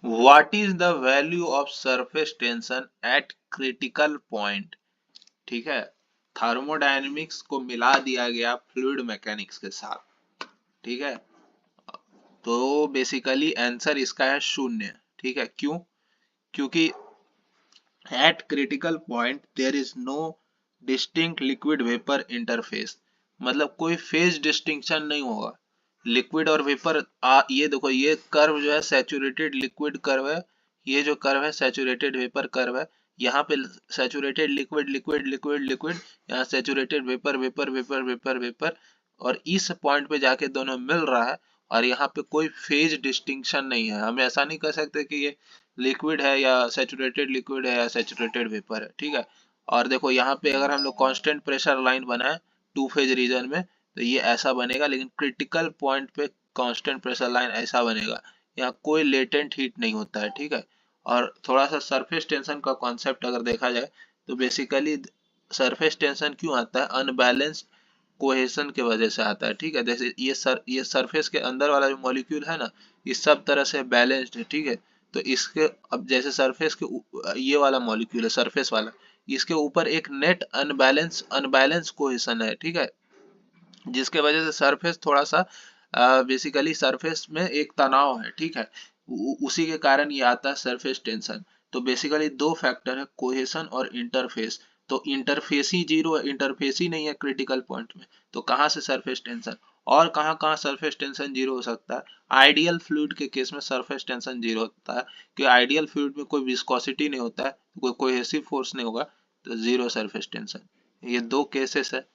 What is the value of surface tension eight critical point. ठीक है, thermodynamics को मिला दिया गया फ्लूइड मैकेनिक्स के साथ। ठीक है, तो बेसिकली आंसर इसका है शून्य। ठीक है, क्यों? क्योंकि at critical point there is no distinct liquid vapour interface, मतलब कोई फेज डिस्टिंक्शन नहीं होगा लिक्विड और वेपर। ये देखो, ये कर्व जो है सैचुरेटेड लिक्विड कर्व है, ये जो कर्व है सैचुरेटेड वेपर कर्व है। यहाँ पे saturated liquid liquid liquid liquid, यहाँ saturated vapour vapour vapour vapour vapour, और इस पॉइंट पे जाके दोनों मिल रहा है। और यहाँ पे कोई फेज डिस्टिंक्शन नहीं है, हम ऐसा नहीं कर सकते कि ये लिक्विड है या सैचुरेटेड लिक्विड है या सैचुरेटेड वेपर है। ठीक है, और देखो यहाँ पे अगर हम लोग कांस्टेंट प्रेशर लाइन बनाए टू फेज रीजन में, तो ये ऐसा बनेगा, लेकिन क्रिटिकल पॉइंट पे कांस्टेंट प्रेशर लाइन ऐसा बनेगा। यहाँ कोई लेटेंट हीट नहीं होता है। ठीक है, और थोड़ा सा सरफेस टेंशन का कॉन्सेप्ट अगर देखा जाए, तो बेसिकली सरफेस टेंशन क्यों आता है? अनबैलेंस्ड कोहेशन के वजह से आता है। ठीक है, जैसे ये सरफेस के अंदर वाला जो मॉलिक्यूल है ना, ये सब तरह से बैलेंस्ड है। ठीक है, तो इसके अब जैसे सरफेस के ये वाला मॉलिक्यूल है सरफेस वाला, इसके ऊपर एक नेट अनबैलेंस अनबैलेंस कोहेशन है। ठीक है, जिसके वजह से सरफेस थोड़ा सा बेसिकली सरफेस में एक तनाव है। ठीक है, उसी के कारण ये आता है सरफेस टेंशन। तो बेसिकली दो फैक्टर है, कोहेशन और इंटरफेस। तो इंटरफेस ही जीरो है, इंटरफेस ही नहीं है क्रिटिकल पॉइंट में, तो कहाँ से सरफेस टेंशन? और कहाँ कहाँ सरफेस टेंशन जीरो हो सकता है? आइडियल फ्लूइड के केस में सरफेस टेंशन जीरो होता है, कि आइडियल फ्लूइड में कोई विस्कोसिटी नहीं होता है, कोई कोहेसिव फोर्स नहीं होगा, तो जीरो सरफेस टेंशन। ये दो केसेस है।